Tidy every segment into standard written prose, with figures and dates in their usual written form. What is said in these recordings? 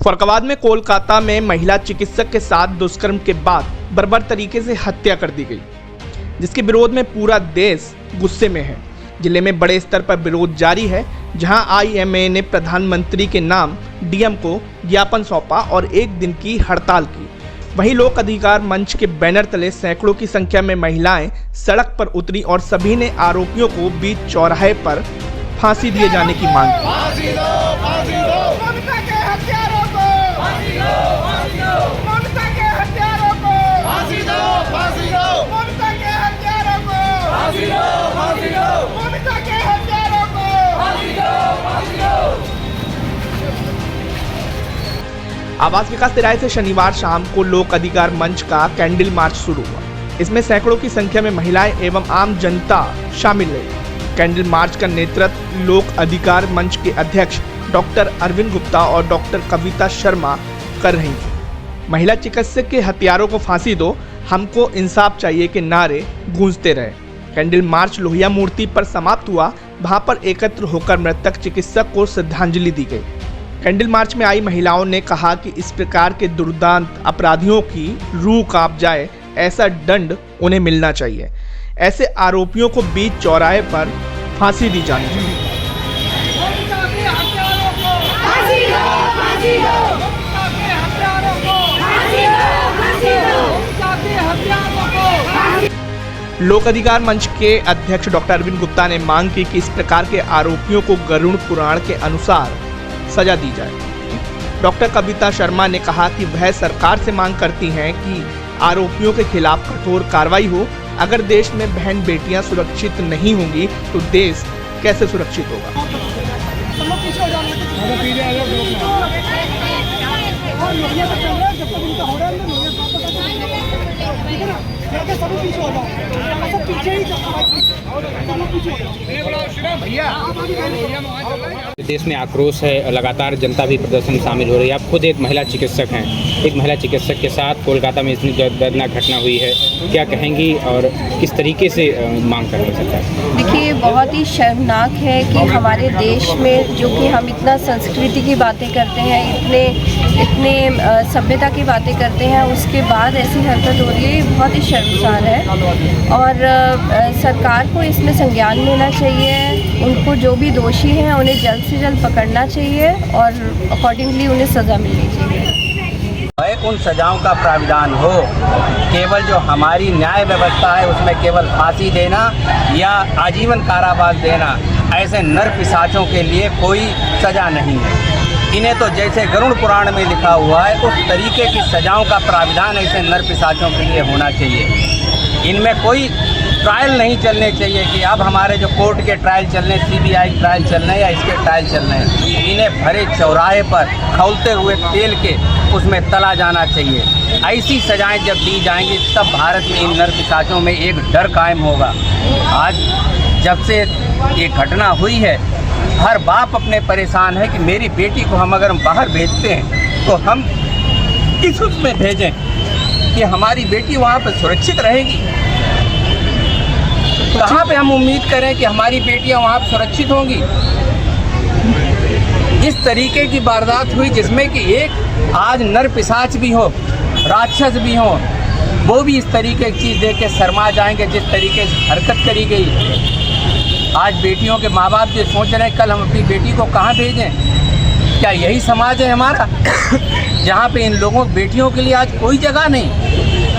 फरकवाद में कोलकाता में महिला चिकित्सक के साथ दुष्कर्म के बाद बर्बर तरीके से हत्या कर दी गई, जिसके विरोध में पूरा देश गुस्से में है। जिले में बड़े स्तर पर विरोध जारी है, जहां आईएमए ने प्रधानमंत्री के नाम डीएम को ज्ञापन सौंपा और एक दिन की हड़ताल की। वहीं लोक अधिकार मंच के बैनर तले सैकड़ों की संख्या में महिलाएं सड़क पर उतरी और सभी ने आरोपियों को बीच चौराहे पर फांसी दिए जाने की मांग की। आवास विकास तिराहे से शनिवार शाम को लोक अधिकार मंच का कैंडल मार्च शुरू हुआ। इसमें सैकड़ों की संख्या में महिलाएं एवं आम जनता शामिल रही। कैंडल मार्च का नेतृत्व लोक अधिकार मंच के अध्यक्ष डॉक्टर अरविंद गुप्ता और डॉक्टर कविता शर्मा कर रही थी। महिला चिकित्सक के हत्यारों को फांसी दो, हमको इंसाफ चाहिए के नारे गूंजते रहे। कैंडल मार्च लोहिया मूर्ति पर समाप्त हुआ। वहां पर एकत्र होकर मृतक चिकित्सक को श्रद्धांजलि दी गई। कैंडल मार्च में आई महिलाओं ने कहा कि इस प्रकार के दुर्दांत अपराधियों की रूह कांप जाए, ऐसा दंड उन्हें मिलना चाहिए। ऐसे आरोपियों को बीच चौराहे पर फांसी दी जानी चाहिए। लोक अधिकार मंच के अध्यक्ष डॉक्टर अरविंद गुप्ता ने मांग की कि इस प्रकार के आरोपियों को गरुड़ पुराण के अनुसार सजा दी जाए। डॉक्टर कविता शर्मा ने कहा कि वह सरकार से मांग करती हैं कि आरोपियों के खिलाफ कठोर कार्रवाई हो। अगर देश में बहन बेटियां सुरक्षित नहीं होंगी तो देश कैसे सुरक्षित होगा। देश में आक्रोश है, लगातार जनता भी प्रदर्शन में शामिल हो रही है। आप खुद एक महिला चिकित्सक हैं, एक महिला चिकित्सक के साथ कोलकाता में इतनी दर्दनाक घटना हुई है, क्या कहेंगी और किस तरीके से मांग कर रही है सरकार? देखिए, बहुत ही शर्मनाक है कि हमारे देश में जो कि हम इतना संस्कृति की बातें करते हैं, इतने सभ्यता की बातें करते हैं, उसके बाद ऐसी हरकत हो रही है, ये बहुत ही शर्मसार है। और सरकार को इसमें संज्ञान लेना चाहिए। उनको जो भी दोषी हैं उन्हें जल्द से जल्द पकड़ना चाहिए और अकॉर्डिंगली उन्हें सज़ा मिलनी चाहिए। उन सजाओं का प्राविधान हो, केवल जो हमारी न्याय व्यवस्था है उसमें केवल फांसी देना या आजीवन कारावास देना, ऐसे नर पिशाचों के लिए कोई सजा नहीं है। इन्हें तो जैसे गरुड़ पुराण में लिखा हुआ है उस तरीके की सजाओं का प्राविधान ऐसे नर पिशाचों के लिए होना चाहिए। इनमें कोई ट्रायल नहीं चलने चाहिए कि अब हमारे जो कोर्ट के ट्रायल चलने, सीबीआई ट्रायल चलने या इसके ट्रायल चलने, इन्हें भरे चौराहे पर खौलते हुए तेल के उसमें तला जाना चाहिए। ऐसी सजाएं जब दी जाएंगी तब भारत में इन नर पिशाचों में एक डर कायम होगा। आज जब से ये घटना हुई है, हर बाप अपने परेशान है कि मेरी बेटी को हम अगर बाहर भेजते हैं तो हम किस उसमें भेजें कि हमारी बेटी वहाँ पर सुरक्षित रहेगी। कहाँ पे हम उम्मीद करें कि हमारी बेटियां वहाँ सुरक्षित होंगी। इस तरीके की वारदात हुई जिसमें कि एक आज नर पिशाच भी हो, राक्षस भी हो, वो भी इस तरीके की चीज़ देख के शर्मा जाएंगे जिस तरीके से हरकत करी गई। आज बेटियों के माँ बाप जो सोच रहे हैं कल हम अपनी बेटी को कहाँ भेजें, क्या यही समाज है हमारा जहाँ पे इन लोगों बेटियों के लिए आज कोई जगह नहीं?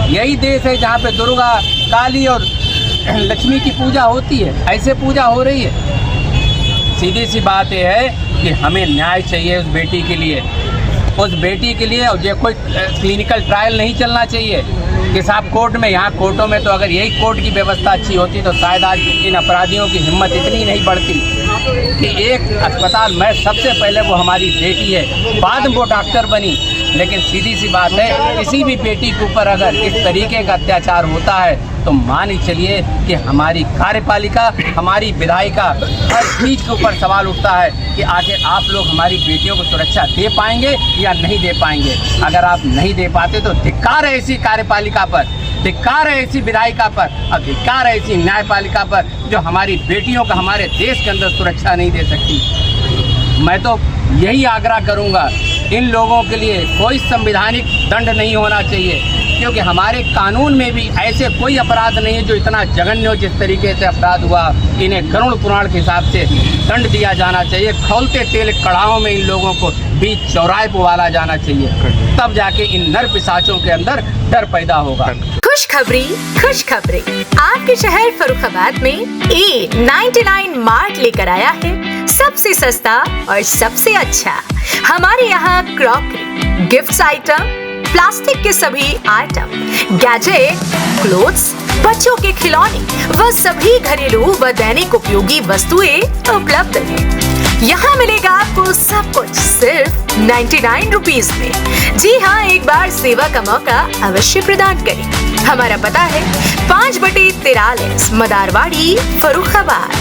यही देश है जहाँ पे दुर्गा, काली और लक्ष्मी की पूजा होती है, ऐसे पूजा हो रही है। सीधी सी बात यह है कि हमें न्याय चाहिए उस बेटी के लिए, और ये कोई क्लिनिकल ट्रायल नहीं चलना चाहिए कि साहब कोर्ट में, यहाँ कोर्टों में तो अगर यही कोर्ट की व्यवस्था अच्छी होती तो शायद आज इन अपराधियों की हिम्मत इतनी नहीं बढ़ती कि एक अस्पताल में सबसे पहले वो हमारी बेटी है, बाद में वो डॉक्टर बनी। लेकिन सीधी सी बात है, किसी भी बेटी के ऊपर अगर इस तरीके का अत्याचार होता है तो मान ही चलिए कि हमारी कार्यपालिका, हमारी विधायिका, हर चीज़ के ऊपर सवाल उठता है कि आखिर आप लोग हमारी बेटियों को सुरक्षा दे पाएंगे या नहीं दे पाएंगे। अगर आप नहीं दे पाते तो धिक्कार है ऐसी कार्यपालिका पर, धिक्कार है ऐसी विधायिका पर, और धिक्कार है ऐसी न्यायपालिका पर जो हमारी बेटियों का हमारे देश के अंदर सुरक्षा नहीं दे सकती। मैं तो यही आग्रह करूँगा इन लोगों के लिए कोई संवैधानिक दंड नहीं होना चाहिए, क्योंकि हमारे कानून में भी ऐसे कोई अपराध नहीं है जो इतना जघन्य हो। जिस तरीके से अपराध हुआ, इन्हें करुण पुराण के हिसाब से दंड दिया जाना चाहिए। खौलते तेल कड़ाहों में इन लोगों को बीच चौराहे पर उबाला जाना चाहिए, तब जाके इन नर पिशाचों के अंदर डर पैदा होगा। खुशखबरी आपके शहर फर्रुखाबाद में A99 मार्ट लेकर आया है सबसे सस्ता और सबसे अच्छा। हमारे यहाँ क्रॉकरी, गिफ्ट्स आइटम, प्लास्टिक के सभी आइटम, गैजेट, क्लोथ्स, बच्चों के खिलौने व सभी घरेलू व दैनिक उपयोगी वस्तुएं उपलब्ध हैं। यहाँ मिलेगा आपको सब कुछ सिर्फ 99 रुपीज में। जी हाँ, एक बार सेवा का मौका अवश्य प्रदान करें। हमारा पता है 5/43 मदारवाड़ी, फर्रुखाबाद।